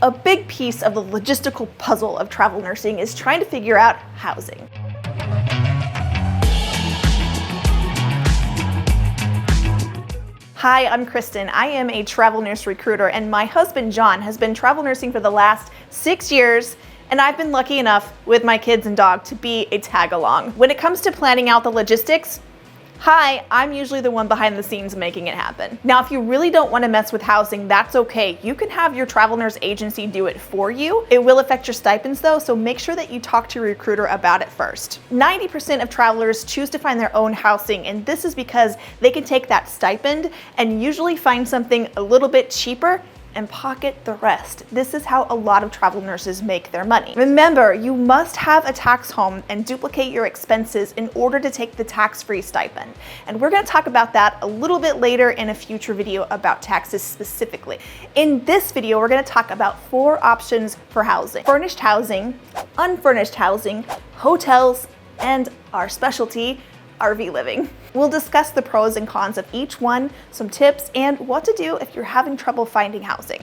A big piece of the logistical puzzle of travel nursing is trying to figure out housing. Hi, I'm Kristen. I am a travel nurse recruiter, and my husband John has been travel nursing for the last 6 years, and I've been lucky enough with my kids and dog to be a tag-along. When it comes to planning out the logistics, I'm usually the one behind the scenes making it happen. Now, if you really don't want to mess with housing, that's okay. You can have your travel nurse agency do it for you. It will affect your stipends though, so make sure that you talk to your recruiter about it first. 90% of travelers choose to find their own housing, and this is because they can take that stipend and usually find something a little bit cheaper and pocket the rest. This is how a lot of travel nurses make their money. Remember, you must have a tax home and duplicate your expenses in order to take the tax-free stipend. And we're gonna talk about that a little bit later in a future video about taxes specifically. In this video, we're gonna talk about 4 options for housing: furnished housing, unfurnished housing, hotels, and our specialty, RV living. We'll discuss the pros and cons of each one, some tips, and what to do if you're having trouble finding housing.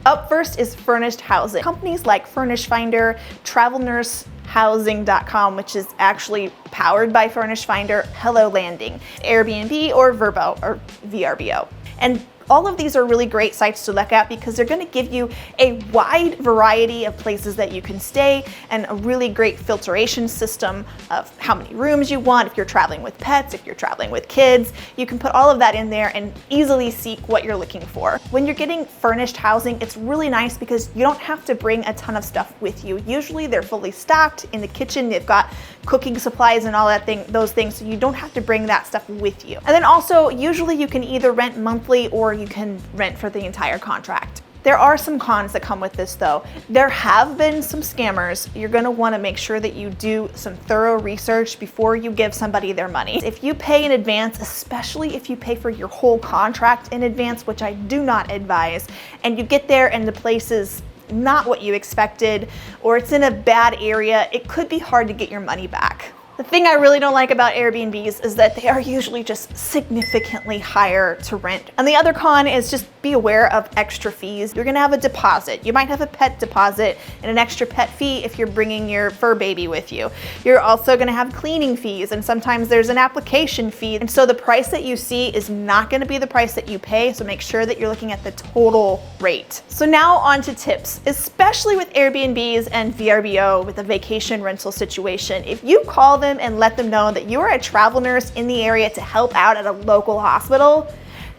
Up first is furnished housing. Companies like Furnished Finder, TravelNurseHousing.com, which is actually powered by Furnished Finder, Hello Landing, Airbnb, or VRBO. And all of these are really great sites to look at because they're going to give you a wide variety of places that you can stay and a really great filtration system of how many rooms you want. If you're traveling with pets, if you're traveling with kids, you can put all of that in there and easily seek what you're looking for. When you're getting furnished housing, it's really nice because you don't have to bring a ton of stuff with you. Usually they're fully stocked in the kitchen. They've got cooking supplies and all those things, so you don't have to bring that stuff with you. And then also, usually you can either rent monthly or you can rent for the entire contract. There are some cons that come with this though. There have been some scammers. You're gonna wanna make sure that you do some thorough research before you give somebody their money. If you pay in advance, especially if you pay for your whole contract in advance, which I do not advise, and you get there and the place is not what you expected, or it's in a bad area, it could be hard to get your money back. The thing I really don't like about Airbnbs is that they are usually just significantly higher to rent. And the other con is just be aware of extra fees. You're gonna have a deposit. You might have a pet deposit and an extra pet fee if you're bringing your fur baby with you. You're also gonna have cleaning fees, and sometimes there's an application fee. And so the price that you see is not gonna be the price that you pay, so make sure that you're looking at the total rate. So now on to tips, especially with Airbnbs and VRBO with a vacation rental situation. If you call them and let them know that you are a travel nurse in the area to help out at a local hospital,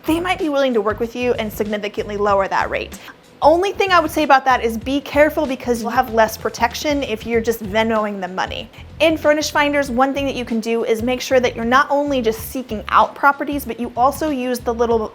they might be willing to work with you and significantly lower that rate. Only thing I would say about that is be careful because you'll have less protection if you're just Venmoing them money. In Furnished Finders, one thing that you can do is make sure that you're not only just seeking out properties, but you also use the little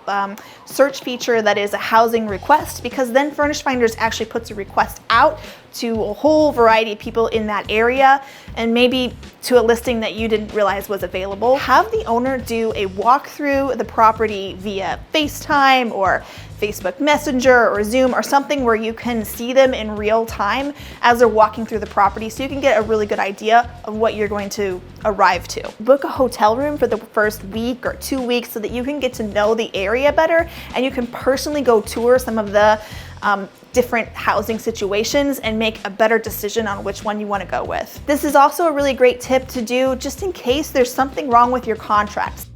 search feature that is a housing request, because then Furnished Finders actually puts a request out to a whole variety of people in that area, and maybe to a listing that you didn't realize was available. Have the owner do a walk through the property via FaceTime or Facebook Messenger or Zoom or something where you can see them in real time as they're walking through the property, so you can get a really good idea of what you're going to arrive to. Book a hotel room for the first week or 2 weeks so that you can get to know the area better and you can personally go tour some of the different housing situations and make a better decision on which one you want to go with. This is also a really great tip to do just in case there's something wrong with your contracts.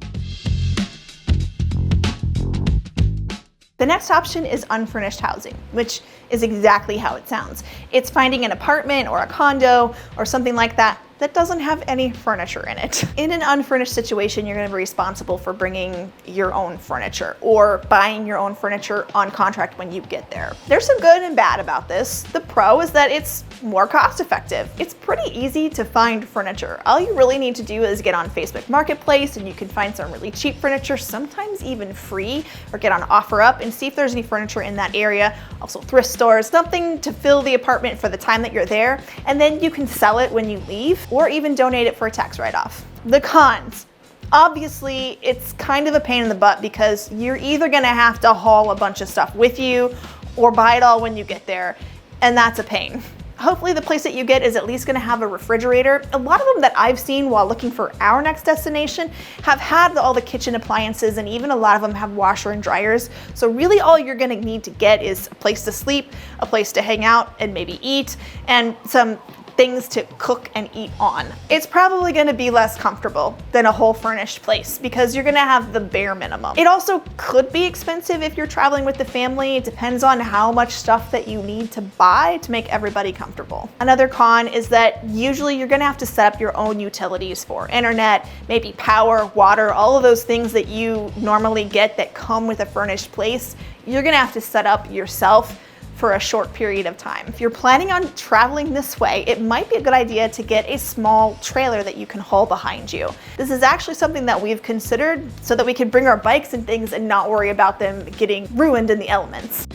The next option is unfurnished housing, which is exactly how it sounds. It's finding an apartment or a condo or something like that that doesn't have any furniture in it. In an unfurnished situation, you're gonna be responsible for bringing your own furniture or buying your own furniture on contract when you get there. There's some good and bad about this. The pro is that it's more cost effective. It's pretty easy to find furniture. All you really need to do is get on Facebook Marketplace and you can find some really cheap furniture, sometimes even free, or get on OfferUp and see if there's any furniture in that area. Also thrift stores, something to fill the apartment for the time that you're there, and then you can sell it when you leave or even donate it for a tax write-off. The cons. Obviously, it's kind of a pain in the butt because you're either gonna have to haul a bunch of stuff with you or buy it all when you get there, and that's a pain. hopefully the place that you get is at least gonna have a refrigerator. A lot of them that I've seen while looking for our next destination have had all the kitchen appliances, and even a lot of them have washer and dryers. So really all you're gonna need to get is a place to sleep, a place to hang out and maybe eat, and some things to cook and eat on. It's probably gonna be less comfortable than a whole furnished place because you're gonna have the bare minimum. It also could be expensive if you're traveling with the family. It depends on how much stuff that you need to buy to make everybody comfortable. Another con is that usually you're gonna have to set up your own utilities for internet, maybe power, water, all of those things that you normally get that come with a furnished place. You're gonna have to set up yourself for a short period of time. If you're planning on traveling this way, it might be a good idea to get a small trailer that you can haul behind you. This is actually something that we've considered so that we can bring our bikes and things and not worry about them getting ruined in the elements.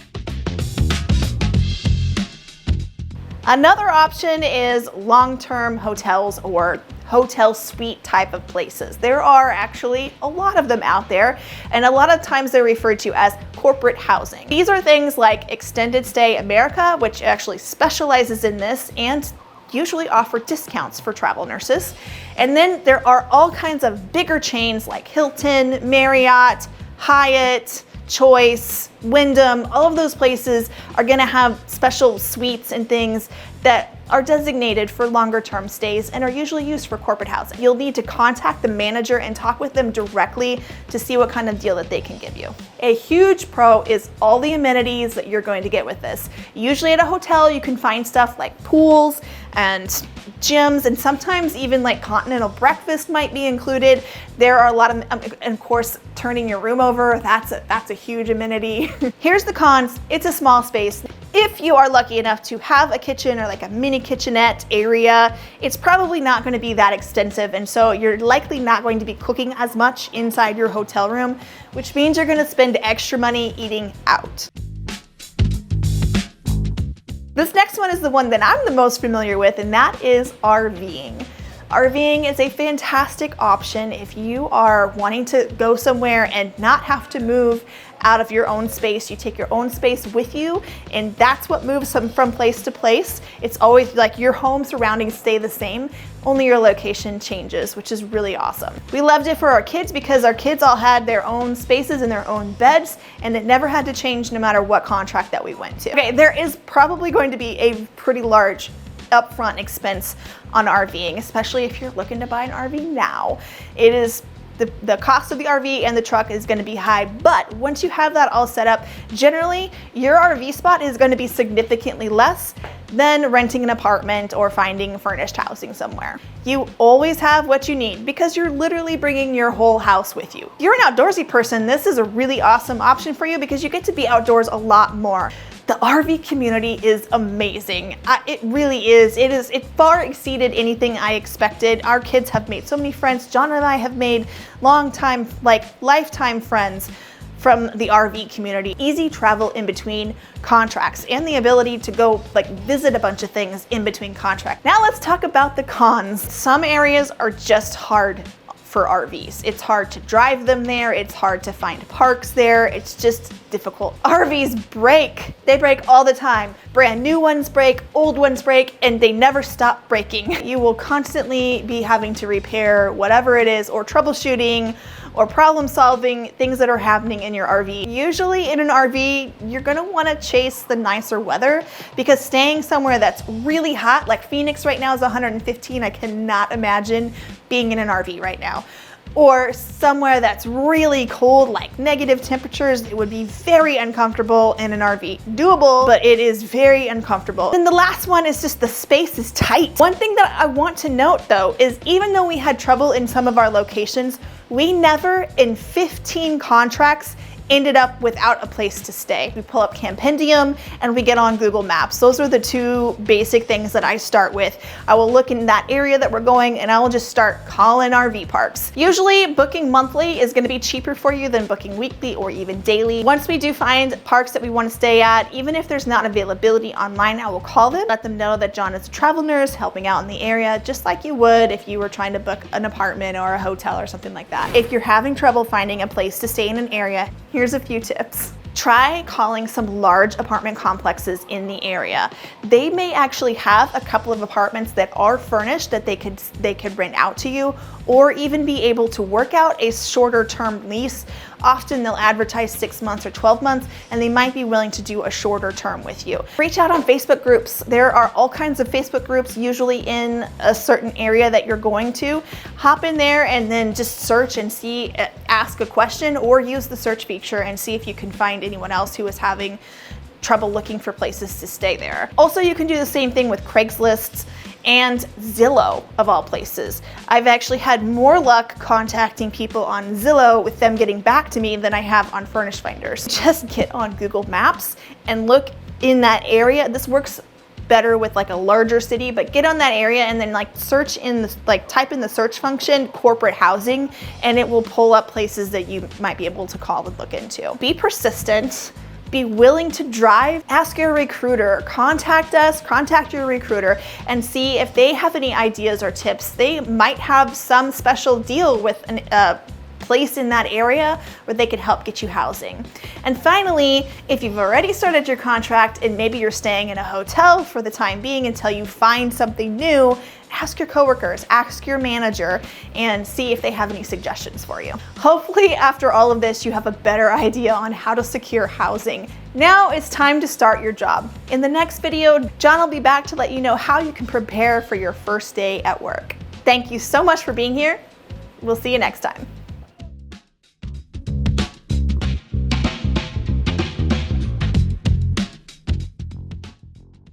Another option is long-term hotels or hotel suite type of places. There are actually a lot of them out there, and a lot of times they're referred to as corporate housing. These are things like Extended Stay America, which actually specializes in this and usually offer discounts for travel nurses. And then there are all kinds of bigger chains like Hilton, Marriott, Hyatt, Choice, Wyndham. All of those places are gonna have special suites and things that are designated for longer term stays and are usually used for corporate housing. You'll need to contact the manager and talk with them directly to see what kind of deal that they can give you. A huge pro is all the amenities that you're going to get with this. Usually at a hotel, you can find stuff like pools and gyms, and sometimes even like continental breakfast might be included. There are a lot and of course, turning your room over, that's a huge amenity. Here's the cons. It's a small space. If you are lucky enough to have a kitchen or like a mini kitchenette area, it's probably not going to be that extensive, and so you're likely not going to be cooking as much inside your hotel room, which means you're going to spend extra money eating out. This next one is the one that I'm the most familiar with, and that is RVing. RVing is a fantastic option if you are wanting to go somewhere and not have to move out of your own space. You take your own space with you, and that's what moves them from place to place. It's always like your home surroundings stay the same, only your location changes, which is really awesome. We loved it for our kids because our kids all had their own spaces and their own beds, and it never had to change no matter what contract that we went to. Okay, there is probably going to be a pretty large upfront expense on RVing, especially if you're looking to buy an RV now. It is the cost of the RV and the truck is going to be high, but once you have that all set up, generally your RV spot is going to be significantly less than renting an apartment or finding furnished housing somewhere. You always have what you need because you're literally bringing your whole house with you. If you're an outdoorsy person, this is a really awesome option for you because you get to be outdoors a lot more. The RV community is amazing. It really is. It far exceeded anything I expected. Our kids have made so many friends. John and I have made lifetime friends from the RV community. Easy travel in between contracts and the ability to go visit a bunch of things in between contracts. Now let's talk about the cons. Some areas are just hard for RVs. It's hard to drive them there. It's hard to find parks there. It's just difficult. RVs break. They break all the time. Brand new ones break, old ones break, and they never stop breaking. You will constantly be having to repair whatever it is, or troubleshooting, or problem solving things that are happening in your RV. Usually in an RV, you're gonna wanna chase the nicer weather because staying somewhere that's really hot, like Phoenix right now is 115, I cannot imagine being in an RV right now. Or somewhere that's really cold, like negative temperatures, it would be very uncomfortable in an RV. Doable, but it is very uncomfortable. And the last one is just the space is tight. One thing that I want to note though is even though we had trouble in some of our locations, we never in 15 contracts ended up without a place to stay. We pull up Campendium and we get on Google Maps. Those are the two basic things that I start with. I will look in that area that we're going and I will just start calling RV parks. Usually booking monthly is gonna be cheaper for you than booking weekly or even daily. Once we do find parks that we wanna stay at, even if there's not availability online, I will call them, let them know that John is a travel nurse helping out in the area, just like you would if you were trying to book an apartment or a hotel or something like that. If you're having trouble finding a place to stay in an area, here's a few tips. try calling some large apartment complexes in the area. They may actually have a couple of apartments that are furnished that they could rent out to you, or even be able to work out a shorter term lease. Often they'll advertise 6 months or 12 months, and they might be willing to do a shorter term with you. Reach out on Facebook groups. There are all kinds of Facebook groups, usually in a certain area that you're going to. Hop in there and then just search and see, ask a question, or use the search feature and see if you can find anyone else who is having trouble looking for places to stay there. Also, you can do the same thing with Craigslist and Zillow, of all places. I've actually had more luck contacting people on Zillow with them getting back to me than I have on Furnished Finders. Just get on Google Maps and look in that area. This works better with like a larger city, but get on that area and then like search in the, type in the search function corporate housing, and it will pull up places that you might be able to call and look into. Be persistent. Be willing to drive. Ask your recruiter, contact us, contact your recruiter, and see if they have any ideas or tips. They might have some special deal with a place in that area where they could help get you housing. And finally, if you've already started your contract and maybe you're staying in a hotel for the time being until you find something new, ask your coworkers, ask your manager, and see if they have any suggestions for you. Hopefully, after all of this, you have a better idea on how to secure housing. Now it's time to start your job. In the next video, John will be back to let you know how you can prepare for your first day at work. Thank you so much for being here. We'll see you next time.